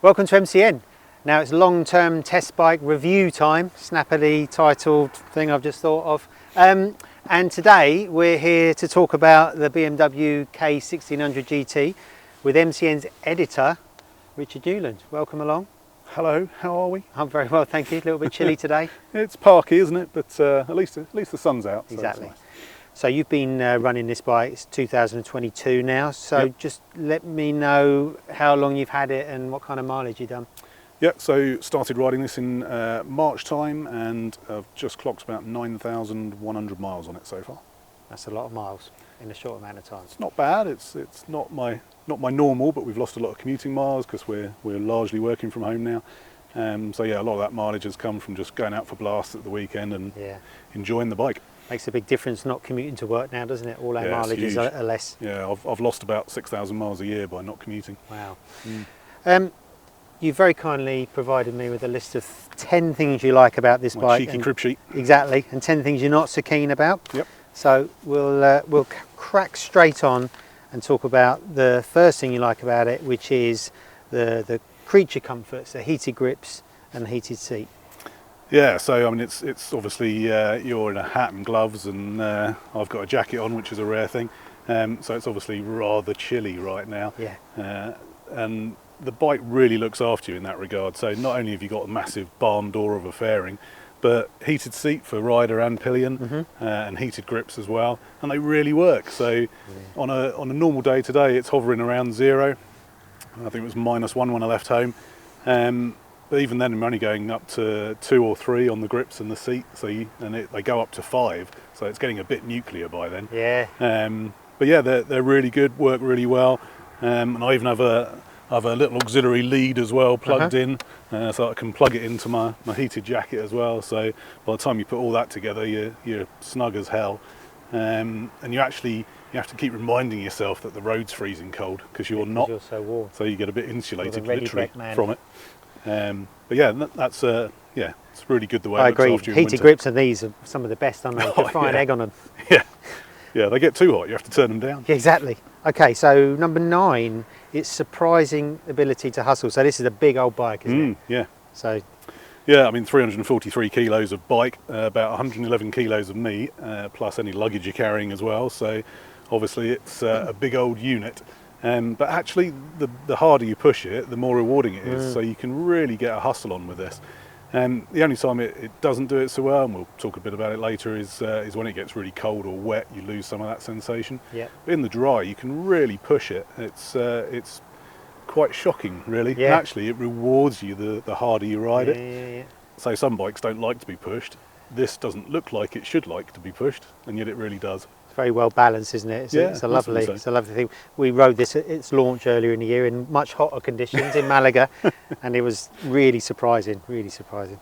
Welcome to MCN. Now it's long-term test bike review time, snappily titled thing I've just thought of. And today we're here to talk about the BMW K1600 GT with MCN's editor, Richard Newland. Welcome along. Hello, how are we? I'm very well, thank you. A little bit chilly today. It's parky, isn't it? But at least the sun's out. So Exactly. it's nice. So you've been running this bike, it's 2022 now, so Yep. just let me know how long you've had it and what kind of mileage you've done. Yeah, so started riding this in March time, and I've just clocked about 9,100 miles on it so far. That's a lot of miles in a short amount of time. It's not bad. It's not my normal, but we've lost a lot of commuting miles because we're largely working from home now. So yeah, a lot of that mileage has come from just going out for blasts at the weekend and Yeah. enjoying the bike. Makes a big difference not commuting to work now, doesn't it? All our Yeah, it's mileages huge. are less. Yeah, I've lost about 6,000 miles a year by not commuting. Wow. Mm. You very kindly provided me with a list of 10 things you like about this My bike. cheeky and- crib sheet. Exactly, and 10 things you're not so keen about. Yep. So we'll crack straight on and talk about the first thing you like about it, which is the creature comforts, the heated grips and the heated seat. Yeah, so I mean, it's obviously you're in a hat and gloves, and I've got a jacket on, which is a rare thing. So it's obviously rather chilly right now. Yeah. And the bike really looks after you in that regard. So not only have you got a massive barn door of a fairing, but heated seat for rider and pillion, and heated grips as well, and they really work. So on a normal day today, it's hovering around 0. I think it was -1 when I left home. But even then, I'm only going up to 2 or 3 on the grips and the seat. So they go up to 5. So it's getting a bit nuclear by then. Yeah. But yeah, they're really good, work really well. And I even have a little auxiliary lead as well plugged in, so I can plug it into my heated jacket as well. So by the time you put all that together, you're snug as hell. And you have to keep reminding yourself that the road's freezing cold because you're not. You're so warm. So you get a bit insulated ready literally back man. from it. But yeah, that's it's really good the way I it looks agree. after you in Heated winter. grips and these are some of the best, aren't they? You Oh, can fry an yeah. egg on them. Yeah, they get too hot. You have to turn them down. Yeah, exactly. Okay, so number 9, it's surprising ability to hustle. So this is a big old bike, isn't it? Yeah. So Yeah, I mean 343 kilos of bike, about 111 kilos of meat, plus any luggage you're carrying as well. So obviously it's a big old unit. But actually, the harder you push it, the more rewarding it is. So you can really get a hustle on with this. The only time it doesn't do it so well, and we'll talk a bit about it later, is when it gets really cold or wet. You lose some of that sensation. yeah. But in the dry, you can really push it. It's quite shocking, really. Yeah. And actually, it rewards you the harder you ride it. Yeah. So some bikes don't like to be pushed. This doesn't look like it should like to be pushed, and yet it really does. It's very well balanced, isn't it? Yeah, It's a lovely, massively so. it's a lovely thing. We rode this at its launch earlier in the year in much hotter conditions in Malaga, and it was really surprising. Really surprising.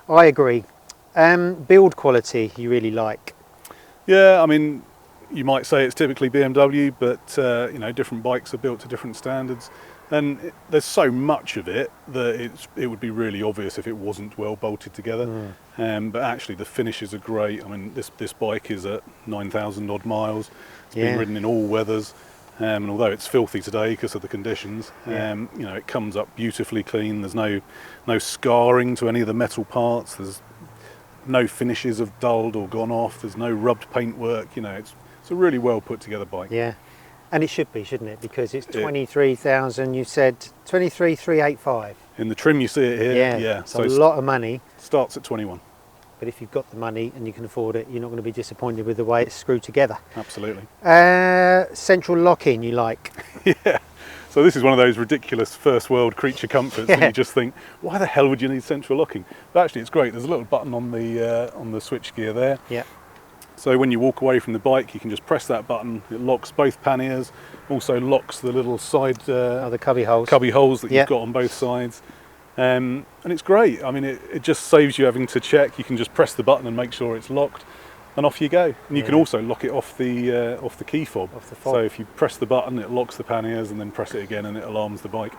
I agree. Build quality you really like. Yeah, I mean, you might say it's typically BMW, but different bikes are built to different standards, and there's so much of it that it would be really obvious if it wasn't well bolted together. But actually, the finishes are great. I mean, this bike is at 9,000 odd miles. It's been Yeah. ridden in all weathers, and although it's filthy today because of the conditions, it comes up beautifully clean. There's no scarring to any of the metal parts. There's no finishes have dulled or gone off. There's no rubbed paintwork. It's a really well put together bike. Yeah. And it should be, shouldn't it? Because it's 23,000, you said 23,385. In the trim you see it here. Yeah. It's a lot of money. Starts at 21. But if you've got the money and you can afford it, you're not going to be disappointed with the way it's screwed together. Absolutely. Central lock-in you like. Yeah. So this is one of those ridiculous first world creature comforts that Yeah. you just think, why the hell would you need central locking? But actually it's great. There's a little button on the switch gear there. Yeah. So when you walk away from the bike, you can just press that button. It locks both panniers, also locks the little side The cubby holes. cubby holes that Yeah. you've got on both sides. And it's great. I mean, it just saves you having to check. You can just press the button and make sure it's locked, and off you go. And you can Yeah. also lock it off the key fob. Off the fob. So if you press the button, it locks the panniers, and then press it again, and it alarms the bike.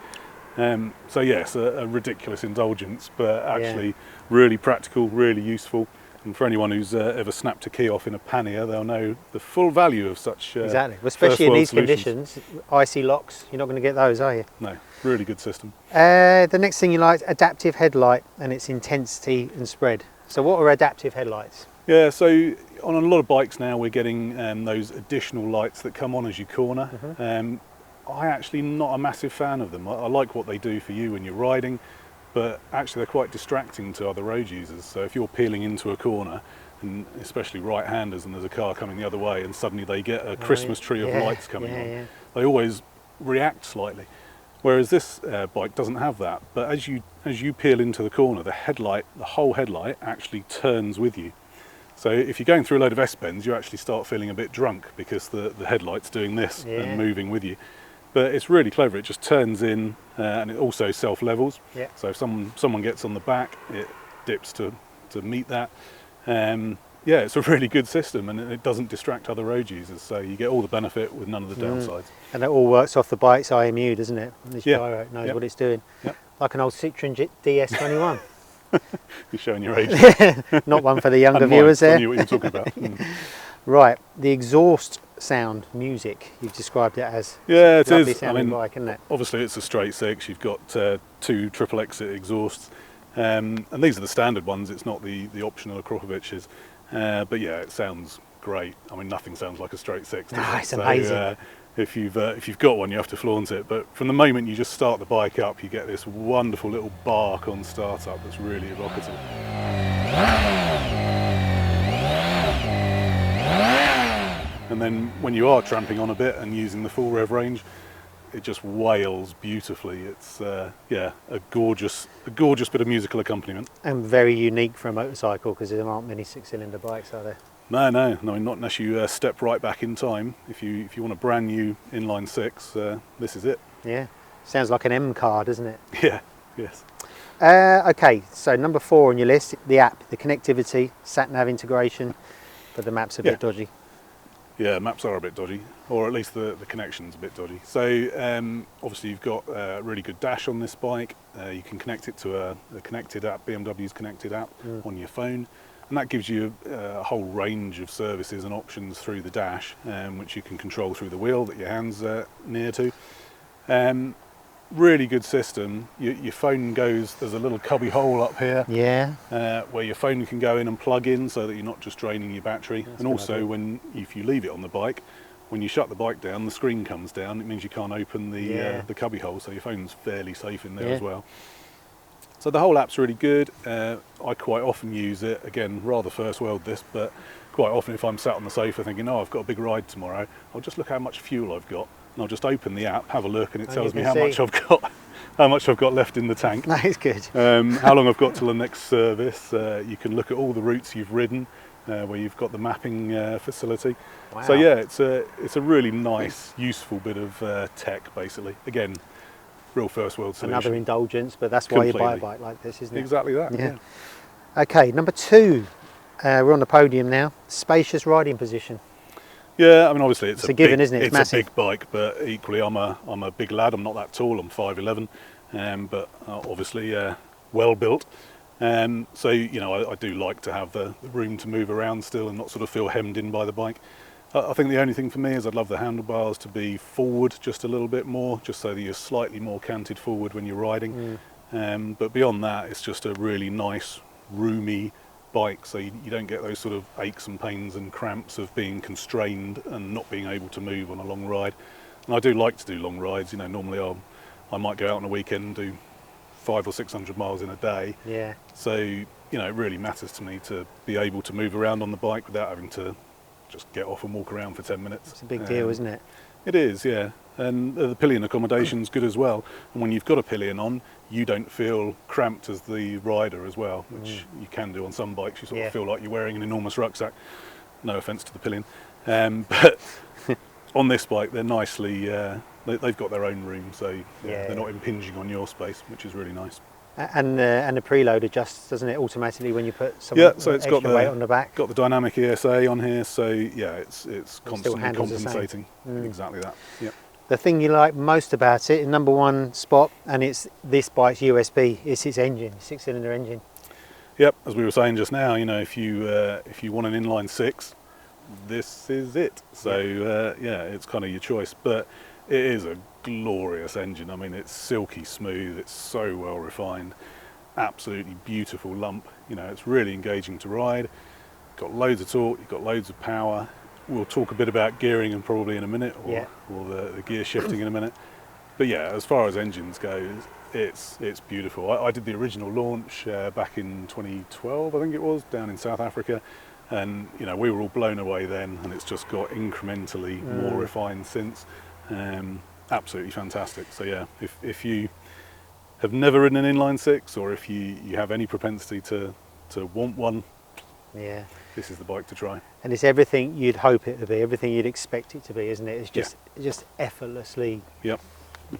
So yes, a ridiculous indulgence, but actually really practical, really useful. And for anyone who's ever snapped a key off in a pannier, they'll know the full value of such Exactly, well, especially in first-world these solutions. conditions, icy locks, you're not going to get those, are you? No, really good system. The next thing you like, adaptive headlight and its intensity and spread. So what are adaptive headlights? Yeah, so on a lot of bikes now we're getting those additional lights that come on as you corner. I actually not a massive fan of them. I like what they do for you when you're riding, but actually they're quite distracting to other road users. So if you're peeling into a corner, and especially right-handers, and there's a car coming the other way and suddenly they get a Christmas tree of lights coming on, they always react slightly. Whereas this bike doesn't have that, but as you peel into the corner, the whole headlight actually turns with you. So if you're going through a load of S-bends, you actually start feeling a bit drunk because the headlight's doing this and moving with you. But it's really clever. It just turns in, and it also self-levels. Yeah. So if someone gets on the back, it dips to meet that. Yeah, it's a really good system, and it doesn't distract other road users. So you get all the benefit with none of the downsides. And it all works off the bike's IMU, doesn't it? This gyro knows Yep. what it's doing. Yep. Like an old Citroen DS21. You're showing your age. Not one for the younger And mine, viewers so I there. knew what you were talking about. Right, the exhaust sound, music, you've described it as. Yeah, it Lovely is. sounding bike, isn't it? Obviously it's a straight six. You've got two triple exit exhausts, and these are the standard ones. It's not the optional Akropoviches, but yeah, it sounds great. I mean, nothing sounds like a straight six. does No, it? it's amazing. If you've got one, you have to flaunt it. But from the moment you just start the bike up, you get this wonderful little bark on startup that's really evocative. And then when you are tramping on a bit and using the full rev range, it just wails beautifully. It's yeah, a gorgeous bit of musical accompaniment. And very unique for a motorcycle because there aren't many six-cylinder bikes, are there? No, not unless you step right back in time. If you want a brand new inline six, this is it. Yeah, sounds like an M car, doesn't it? Yeah, yes. Okay, so number 4 on your list, the app, the connectivity, sat-nav integration, but the map's a bit dodgy. Yeah, maps are a bit dodgy, or at least the connection's a bit dodgy. So obviously you've got a really good dash on this bike. You can connect it to a connected app, BMW's connected app on your phone, and that gives you a whole range of services and options through the dash, which you can control through the wheel that your hand's near to. Really good system. Your phone goes, there's a little cubby hole up here where your phone can go in and plug in so that you're not just draining your battery. That's and also idea. if you leave it on the bike, when you shut the bike down, the screen comes down. It means you can't open the cubby hole, so your phone's fairly safe in there as well. So the whole app's really good. I quite often use it, again, rather first world this, but quite often if I'm sat on the sofa thinking, oh, I've got a big ride tomorrow, I'll just look how much fuel I've got. And I'll just open the app, have a look, and it tells me how much I've got left in the tank. That is good. How long I've got till the next service. You can look at all the routes you've ridden, where you've got the mapping facility. Wow. So yeah, it's a really nice, useful bit of tech, basically. Again, real first world solution. Another indulgence, but that's why you buy a bike like this, isn't it? Exactly that. Yeah. Okay, number 2. We're on the podium now. Spacious riding position. Yeah, I mean, obviously it's a given, big, isn't it? It's It's massive. a big bike, but equally I'm a big lad. I'm not that tall. I'm 5'11", but obviously well built. So you know, I do like to have the room to move around still and not sort of feel hemmed in by the bike. I think the only thing for me is I'd love the handlebars to be forward just a little bit more, just so that you're slightly more canted forward when you're riding. But beyond that, it's just a really nice, roomy bike, so you don't get those sort of aches and pains and cramps of being constrained and not being able to move on a long ride. And I do like to do long rides. You know, normally I might go out on a weekend and do 500 or 600 miles in a day. Yeah. So you know, it really matters to me to be able to move around on the bike without having to just get off and walk around for 10 minutes. It's a big deal, isn't it? It is, yeah. And the pillion accommodation's good as well. And when you've got a pillion on, you don't feel cramped as the rider as well, which you can do on some bikes. You sort of feel like you're wearing an enormous rucksack. No offence to the pillion. But on this bike, they're nicely, they've got their own room, so they're not impinging on your space, which is really nice. And the preload adjusts, doesn't it, automatically when you put some so it's got weight on the back? Got the dynamic ESA on here, so yeah, it's constantly handles the same. compensating. Exactly that. Yeah. The thing you like most about it, number 1 spot, and it's this bike's USP, is its engine, 6-cylinder engine. Yep, as we were saying just now, you know, if you want an inline six, this is it. So yeah, it's kind of your choice, but it is a glorious engine. I mean, it's silky smooth, it's so well refined, absolutely beautiful lump. You know, it's really engaging to ride. Got loads of torque, you've got loads of power. We'll talk a bit about gearing and probably in a minute, or the gear shifting in a minute. But yeah, as far as engines go, it's beautiful. I did the original launch back in 2012, I think it was, down in South Africa, and you know, we were all blown away then, and it's just got incrementally more refined since. Absolutely fantastic. So yeah, if you have never ridden an inline six, or if you have any propensity to want one, yeah, this is the bike to try. And it's everything you'd hope it to be, everything you'd expect it to be, isn't it? It's just effortlessly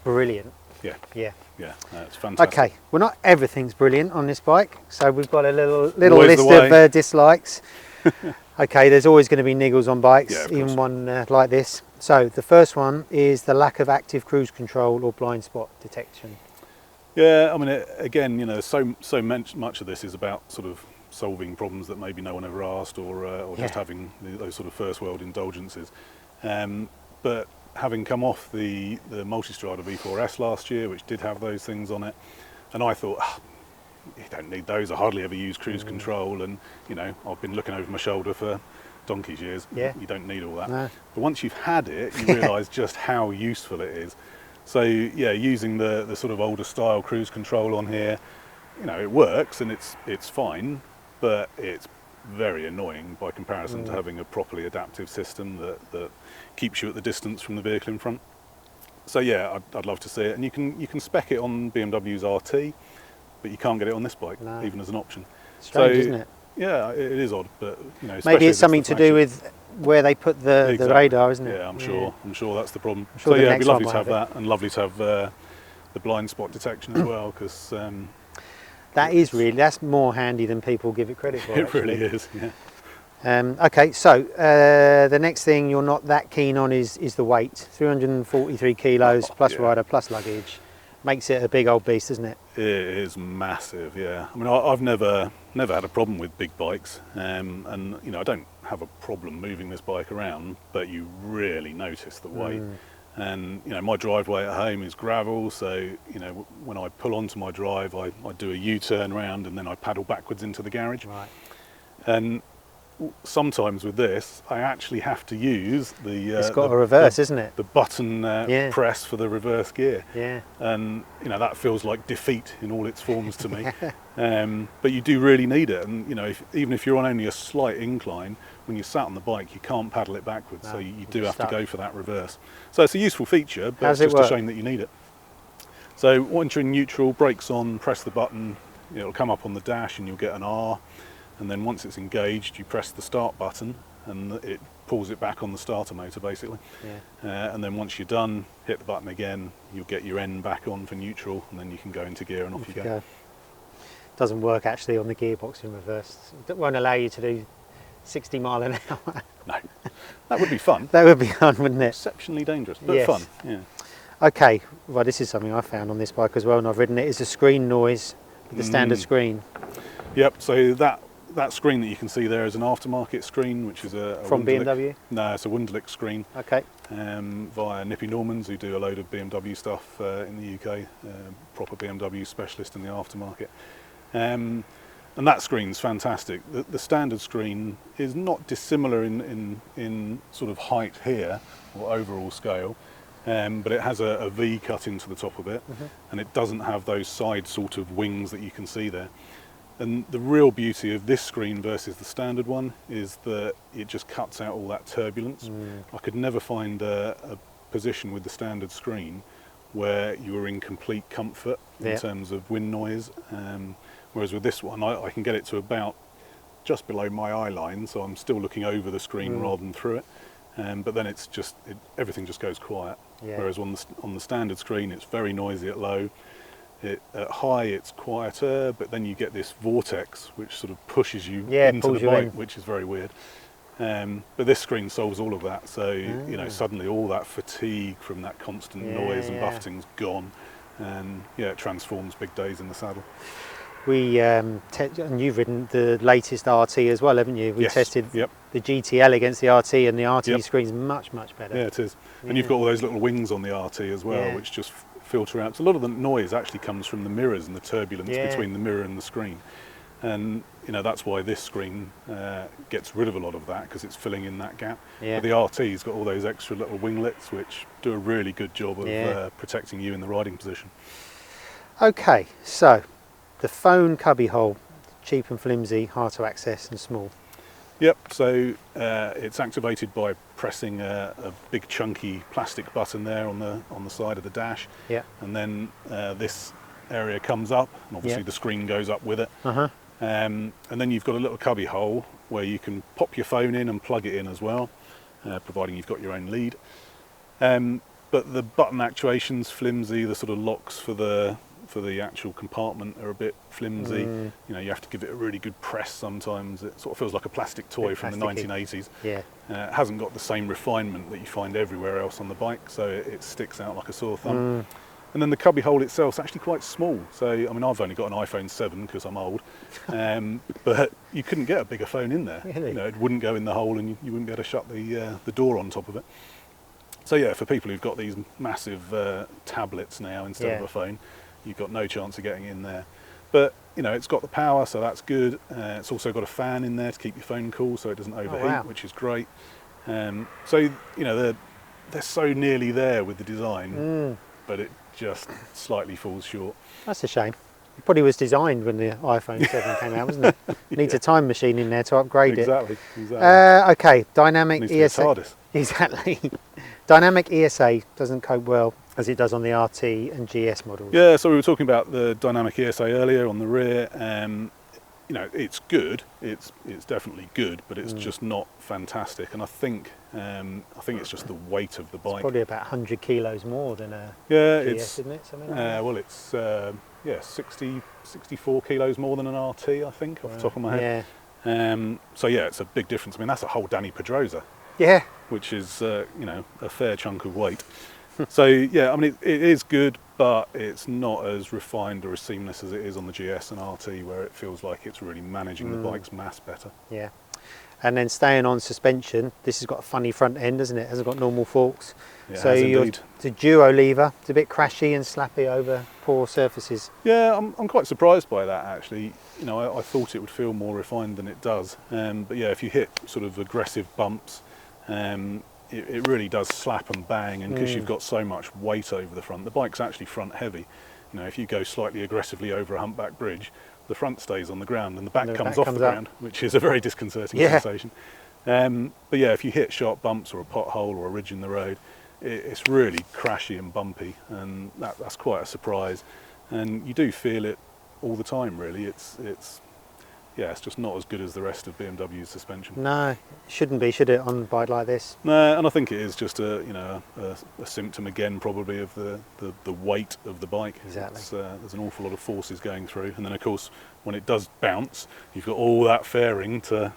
brilliant. Yeah. Yeah. Yeah, it's fantastic. Okay, well, not everything's brilliant on this bike, so we've got a little Always list of dislikes. Okay, there's always going to be niggles on bikes, even one like this. So the first one is the lack of active cruise control or blind spot detection. Yeah, I mean, again, you know, so much of this is about sort of solving problems that maybe no one ever asked, or just having those sort of first world indulgences. But having come off the Multistrada V4S last year, which did have those things on it, and I thought, you don't need those. I hardly ever use cruise control, and you know, I've been looking over my shoulder for donkey's years. Yeah. You don't need all that. No. But once you've had it, you realise just how useful it is. So yeah, using the sort of older style cruise control on here, you know, it works and it's fine, but it's very annoying by comparison to having a properly adaptive system that keeps you at the distance from the vehicle in front. So yeah, I'd love to see it, and you can spec it on BMW's RT, but you can't get it on this bike, even as an option. Strange, isn't it? Yeah, it is odd, but you know, maybe it's something to do with where they put the radar, isn't it? Yeah, I'm sure that's the problem. Sure, so yeah, it'd be lovely to have that, and lovely to have the blind spot detection as well, because that's more handy than people give it credit for. It really is. Yeah. Okay, so the next thing you're not that keen on is the weight. 343 kilos plus rider plus luggage makes it a big old beast, isn't it? It is massive. Yeah. I mean, I've never had a problem with big bikes, and you know, I don't have a problem moving this bike around, but you really notice the weight. And you know, my driveway at home is gravel, so you know, when I pull onto my drive, I do a U-turn round and then I paddle backwards into the garage. Right. And sometimes with this, I actually have to use the. It's got a reverse, isn't it? The button press for the reverse gear. Yeah. And you know, that feels like defeat in all its forms to me. But you do really need it, and you know, even if you're on only a slight incline, when you're sat on the bike, you can't paddle it backwards, so you do have to go for that reverse. So it's a useful feature, but it's just a shame that you need it. So once you're in neutral, brakes on, press the button, it'll come up on the dash and you'll get an R, and then once it's engaged, you press the start button and it pulls it back on the starter motor basically. Yeah. And then once you're done, hit the button again, you'll get your N back on for neutral, and then you can go into gear and off you go. Doesn't work actually on the gearbox in reverse. It won't allow you to do 60 mile an hour. No, that would be fun. That would be fun, wouldn't it? Exceptionally dangerous, but fun. Yeah. Okay, well, this is something I found on this bike as well, and I've ridden it. Is the screen noise, the standard screen. Yep. So that screen that you can see there is an aftermarket screen, which is a from BMW. No, it's a Wunderlich screen. Okay. Via Nippy Normans, who do a load of BMW stuff in the UK, proper BMW specialist in the aftermarket. And that screen's fantastic. The standard screen is not dissimilar in sort of height here, or overall scale, but it has a V cut into the top of it, and it doesn't have those side sort of wings that you can see there. And the real beauty of this screen versus the standard one is that it just cuts out all that turbulence. I could never find a position with the standard screen where you were in complete comfort in terms of wind noise. Whereas with this one, I can get it to about just below my eye line, so I'm still looking over the screen rather than through it. But then it's just everything just goes quiet. Yeah. Whereas on the standard screen, it's very noisy at low. At high, it's quieter, but then you get this vortex which sort of pushes you into the bike, which is very weird. But this screen solves all of that, so you know, suddenly all that fatigue from that constant noise and buffeting's gone, and it transforms big days in the saddle. And you've ridden the latest RT as well, haven't you? We Yes. tested Yep. the GTL against the RT, and the RT Yep. screen's much better. Yeah, it is. And Yeah. you've got all those little wings on the RT as well, Yeah. which just filter out. So a lot of the noise actually comes from the mirrors and the turbulence Yeah. between the mirror and the screen. And that's why this screen gets rid of a lot of that, because it's filling in that gap. Yeah. But the RT's got all those extra little winglets which do a really good job of Yeah. protecting you in the riding position. Okay, so the phone cubby hole, cheap and flimsy, hard to access and small. Yep, so it's activated by pressing a big chunky plastic button there on the side of the dash, Yeah. and then this area comes up, and obviously Yeah. the screen goes up with it. Uh-huh. And then you've got a little cubby hole where you can pop your phone in and plug it in as well, providing you've got your own lead. But the button actuation's flimsy, the sort of locks for the actual compartment are a bit flimsy. You have to give it a really good press sometimes. It sort of feels like a plastic toy Bit from the plasticky. 1980s. Yeah. It hasn't got the same refinement that you find everywhere else on the bike, so it sticks out like a sore thumb. And then the cubby hole itself is actually quite small. So, I mean, I've only got an iPhone 7 because I'm old, but you couldn't get a bigger phone in there. Really? It wouldn't go in the hole, and you wouldn't be able to shut the door on top of it. So yeah, for people who've got these massive tablets now instead of Yeah. a phone, you've got no chance of getting in there. But it's got the power, so that's good. It's also got a fan in there to keep your phone cool, so it doesn't overheat, wow. which is great. So they're so nearly there with the design, but it just slightly falls short. That's a shame. It probably was designed when the iPhone 7 came out, wasn't it? Needs a time machine in there to upgrade Exactly. it. Okay, dynamic Needs to be a ESA. TARDIS. Exactly. Dynamic ESA doesn't cope well as it does on the RT and GS models. Yeah, so we were talking about the dynamic ESA earlier on the rear. It's good. It's definitely good, but it's just not fantastic. And I think it's just the weight of the bike. Probably about 100 kilos more than a Yeah, GS, isn't it? Something like that. well, it's 64 kilos more than an RT, I think, off the top of my head. Yeah. So yeah, it's a big difference. I mean, that's a whole Danny Pedrosa, Yeah. which is a fair chunk of weight. So yeah, I mean, it is good, but it's not as refined or as seamless as it is on the GS and RT, where it feels like it's really managing the bike's mass better. Yeah. And then staying on suspension, this has got a funny front end, doesn't it? It hasn't got normal forks. It So has you're indeed. the duo lever. It's a bit crashy and slappy over poor surfaces. Yeah, I'm quite surprised by that actually. I thought it would feel more refined than it does. But yeah, if you hit sort of aggressive bumps, it really does slap and bang. And because you've got so much weight over the front, the bike's actually front heavy. If you go slightly aggressively over a humpback bridge, the front stays on the ground and the back And the comes back off comes the up. ground, which is a very disconcerting Yeah. sensation. But yeah, if you hit sharp bumps or a pothole or a ridge in the road, it's really crashy and bumpy, and that's quite a surprise. And you do feel it all the time, really. It's just not as good as the rest of BMW's suspension. No, it shouldn't be, should it, on a bike like this? No, and I think it is just a symptom again, probably of the weight of the bike. Exactly. There's an awful lot of forces going through, and then of course when it does bounce, you've got all that fairing to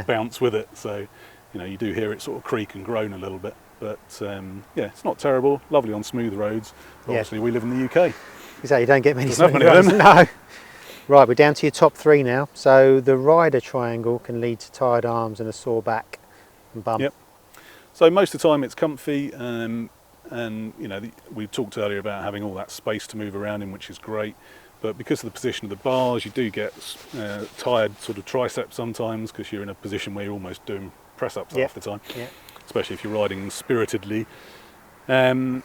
bounce with it. So you do hear it sort of creak and groan a little bit. But yeah, it's not terrible. Lovely on smooth roads. But Yeah. obviously we live in the UK. Exactly, you don't get many Doesn't have smooth many of roads. No. Right, we're down to your top three now. So the rider triangle can lead to tired arms and a sore back and bum. Yep. So most of the time it's comfy, and we talked earlier about having all that space to move around in, which is great. But because of the position of the bars, you do get tired sort of triceps sometimes, because you're in a position where you're almost doing press-ups Yep. half the time, Yep. especially if you're riding spiritedly. And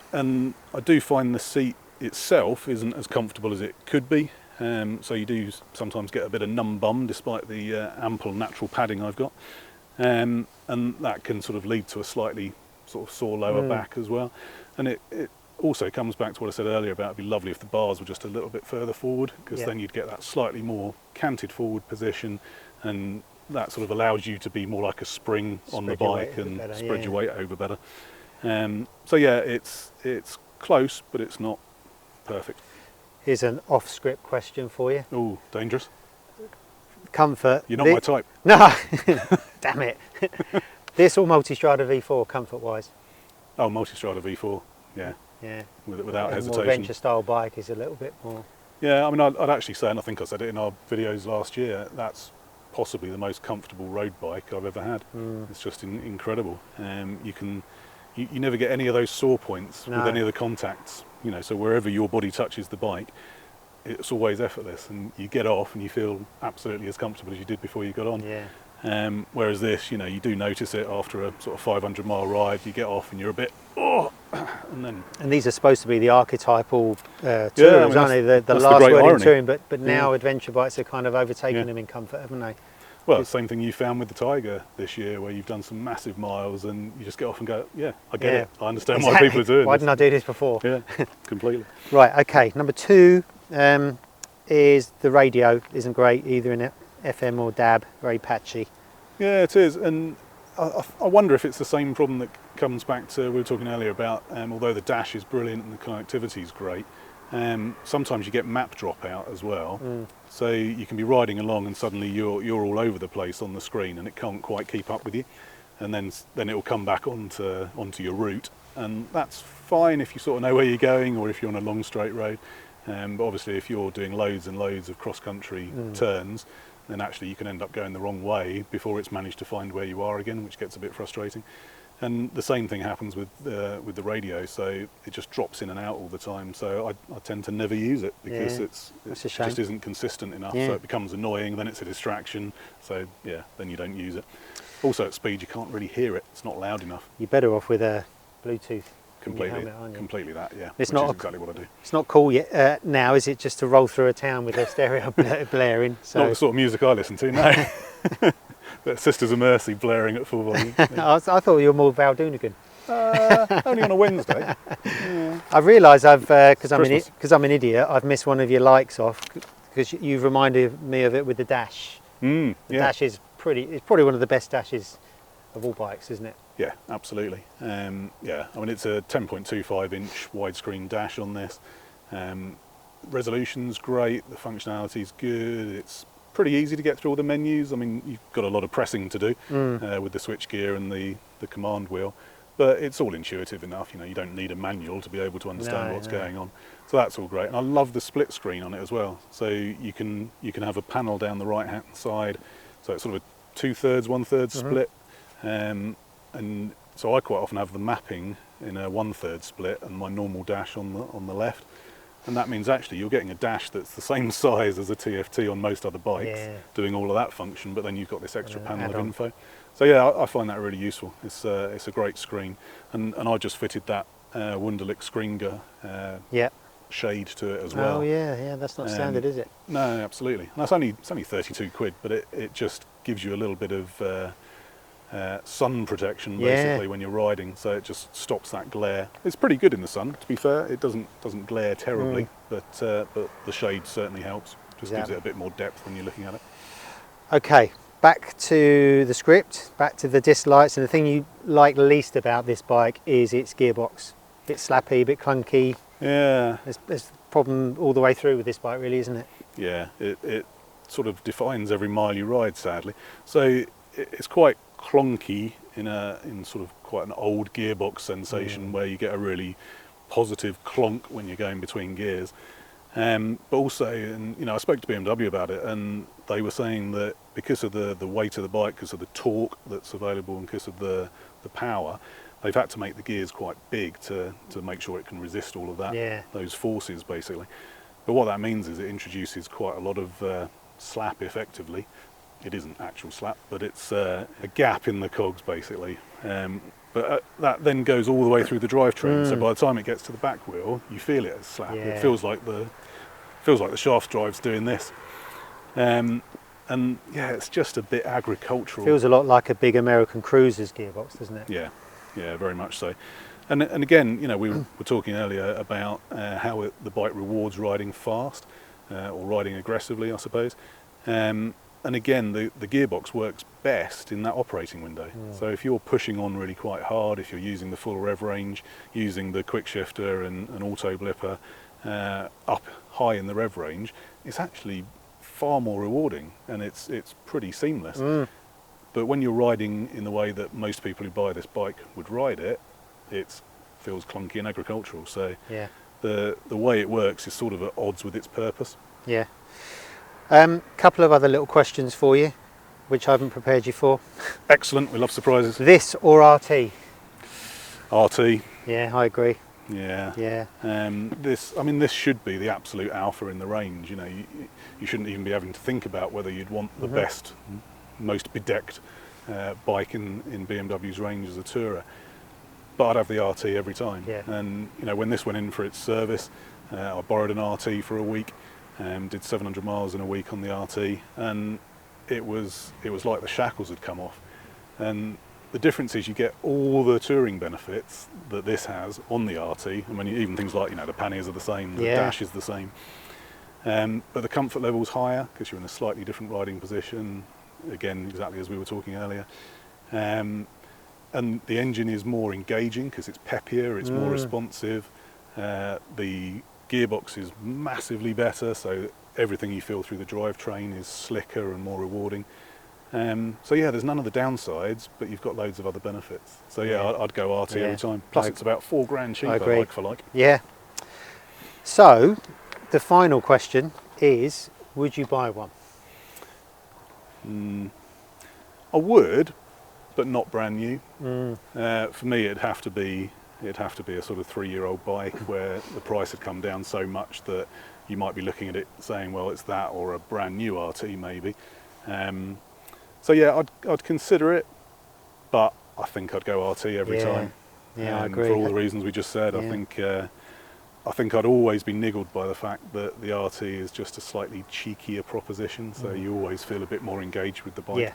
I do find the seat itself isn't as comfortable as it could be. So you do sometimes get a bit of numb bum despite the ample natural padding I've got. And that can sort of lead to a slightly sort of sore lower back as well. And it also comes back to what I said earlier about it'd be lovely if the bars were just a little bit further forward, because Yeah. then you'd get that slightly more canted forward position, and that sort of allows you to be more like a spring on the Spread your weight bike a bit and better, spread yeah. your weight over better. So yeah, it's close, but it's not perfect. Here's an off-script question for you. Oh, dangerous. Comfort. You're not my type. No, damn it. This or Multistrada V4, comfort-wise? Oh, Multistrada V4, yeah, Yeah. without A more hesitation. adventure-style bike is a little bit more Yeah, I mean, I'd actually say, and I think I said it in our videos last year, that's possibly the most comfortable road bike I've ever had. It's just incredible. You never get any of those sore points with No. any of the contacts. You know, so wherever your body touches the bike, it's always effortless, and you get off and you feel absolutely as comfortable as you did before you got on. Yeah. Whereas this, you know, you do notice it after a sort of 500-mile ride. You get off and you're a bit, and then. And these are supposed to be the archetypal tourers, I mean, aren't they? The that's the last great word in irony. touring, but now adventure bikes are kind of overtaking Yeah. them in comfort, haven't they? Well, same thing you found with the Tiger this year, where you've done some massive miles and you just get off and go, yeah, I get it. I understand why people are doing Why this. didn't I do this before? Yeah, completely. Right, okay. Number 2 is the radio isn't great either in FM or DAB, very patchy. Yeah, it is, and I wonder if it's the same problem that comes back to, we were talking earlier about, although the dash is brilliant and the connectivity is great, sometimes you get map dropout as well. So you can be riding along and suddenly you're all over the place on the screen and it can't quite keep up with you, and then it will come back onto your route, and that's fine if you sort of know where you're going or if you're on a long straight road. But obviously if you're doing loads and loads of cross-country turns, then actually you can end up going the wrong way before it's managed to find where you are again, which gets a bit frustrating. And the same thing happens with the radio, so it just drops in and out all the time. So I tend to never use it because it That's a shame. just isn't consistent enough. Yeah. So it becomes annoying, then it's a distraction. So yeah, then you don't use it. Also at speed you can't really hear it. It's not loud enough. You're better off with a Bluetooth. Completely, helmet, aren't you? completely that, yeah. It's which not is a- exactly what I do. It's not cool yet now, is it, just to roll through a town with a stereo blaring? So Not the sort of music I listen to, no. But Sisters of Mercy blaring at full volume. Yeah. I thought you were more Val Doonigan. Only on a Wednesday. I've realised because Christmas. I'm an idiot, I've missed one of your likes off because you've reminded me of it with the dash. The Yeah. dash is it's probably one of the best dashes of all bikes, isn't it? Yeah, absolutely. Yeah, I mean it's a 10.25 inch widescreen dash on this. Resolution's great, the functionality's good, it's pretty easy to get through all the menus. I mean, you've got a lot of pressing to do with the switch gear and the command wheel, but it's all intuitive enough. You know, you don't need a manual to be able to understand No, what's no. going on. So that's all great, and I love the split screen on it as well. So you can have a panel down the right hand side, so it's sort of a 2/3, 1/3 split, and so I quite often have the mapping in a 1/3 split and my normal dash on the left. And that means actually you're getting a dash that's the same size as a TFT on most other bikes, Yeah. doing all of that function, but then you've got this extra panel of add-on. info. So yeah, I find that really useful. It's a great screen, and I just fitted that Wunderlich Screenger Yeah. shade to it as well. Oh yeah, that's not standard, is it? No, absolutely. And it's only 32 quid, but it just gives you a little bit of sun protection basically when you're riding, so it just stops that glare. It's pretty good in the sun, to be fair. It doesn't glare terribly, but the shade certainly helps. Just gives Exactly. it a bit more depth when you're looking at it. Okay, back to the script, back to the dislikes, and the thing you like least about this bike is its gearbox. A bit slappy, a bit clunky. Yeah, There's a problem all the way through with this bike, really, isn't it? yeah. It sort of defines every mile you ride, sadly. So it's quite clonky in sort of quite an old gearbox sensation where you get a really positive clonk when you're going between gears. But also, and you know, I spoke to BMW about it, and they were saying that because of the weight of the bike, because of the torque that's available, and because of the power, they've had to make the gears quite big to make sure it can resist all of that, Yeah. those forces basically. But what that means is it introduces quite a lot of slap effectively. It isn't actual slap, but it's a gap in the cogs basically. But that then goes all the way through the drivetrain. So by the time it gets to the back wheel, you feel it as slap. Yeah. It feels like the shaft drive's doing this. And yeah, it's just a bit agricultural. Feels a lot like a big American Cruiser's gearbox, doesn't it? Yeah, yeah, very much so. And again, you know, we were talking earlier about how the bike rewards riding fast or riding aggressively, I suppose. And again, the gearbox works best in that operating window. So if you're pushing on really quite hard, if you're using the full rev range, using the quick shifter and an auto blipper up high in the rev range, it's actually far more rewarding, and it's pretty seamless. But when you're riding in the way that most people who buy this bike would ride it, it feels clunky and agricultural. So Yeah. the way it works is sort of at odds with its purpose. Yeah. Couple of other little questions for you, which I haven't prepared you for. Excellent, we love surprises. This or RT? RT. Yeah, I agree. Yeah. Yeah. This should be the absolute alpha in the range. You know, you shouldn't even be having to think about whether you'd want the best, most bedecked bike in BMW's range as a tourer. But I'd have the RT every time. Yeah. And you know, when this went in for its service, I borrowed an RT for a week, did 700 miles in a week on the RT, and it was like the shackles had come off. And the difference is you get all the touring benefits that this has on the RT. I mean, even things like, you know, the panniers are the same, the dash is the same. But the comfort level's higher because you're in a slightly different riding position. Again, exactly as we were talking earlier. And the engine is more engaging because it's peppier, it's more responsive. The gearbox is massively better, so everything you feel through the drivetrain is slicker and more rewarding. So yeah, there's none of the downsides, but you've got loads of other benefits. So yeah, I'd go RT every time. Plus it's about $4,000 cheaper, like for like. Yeah. So, the final question is, would you buy one? I would, but not brand new. For me, it'd have to be a sort of 3-year-old bike where the price had come down so much that you might be looking at it saying, well, it's that or a brand new RT maybe. So yeah, I'd consider it, but I think I'd go RT every time. Yeah, I agree. For all the reasons we just said, I think I'd always be niggled by the fact that the RT is just a slightly cheekier proposition, so you always feel a bit more engaged with the bike.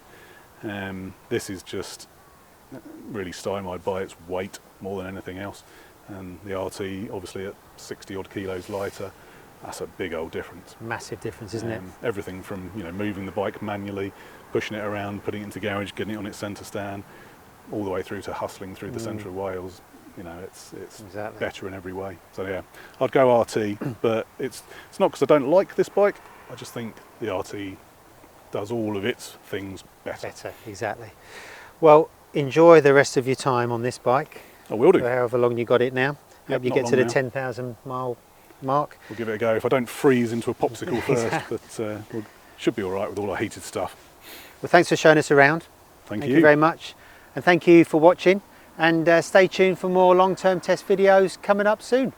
This is just really stymied by its weight more than anything else, and the RT, obviously at 60 odd kilos lighter, that's a big old difference. Massive difference, isn't it? Everything from, you know, moving the bike manually, pushing it around, putting it into garage, getting it on its centre stand, all the way through to hustling through the centre of Wales. You know, it's Exactly. better in every way. So yeah, I'd go RT, but it's not because I don't like this bike. I just think the RT does all of its things better. Better, exactly. Well, enjoy the rest of your time on this bike. I will do. However long you got it now. Yep, Hope you not get to long the now. 10,000 mile mark. We'll give it a go. If I don't freeze into a popsicle first, but we should be all right with all our heated stuff. Well, thanks for showing us around. Thank you very much. And thank you for watching. And stay tuned for more long-term test videos coming up soon.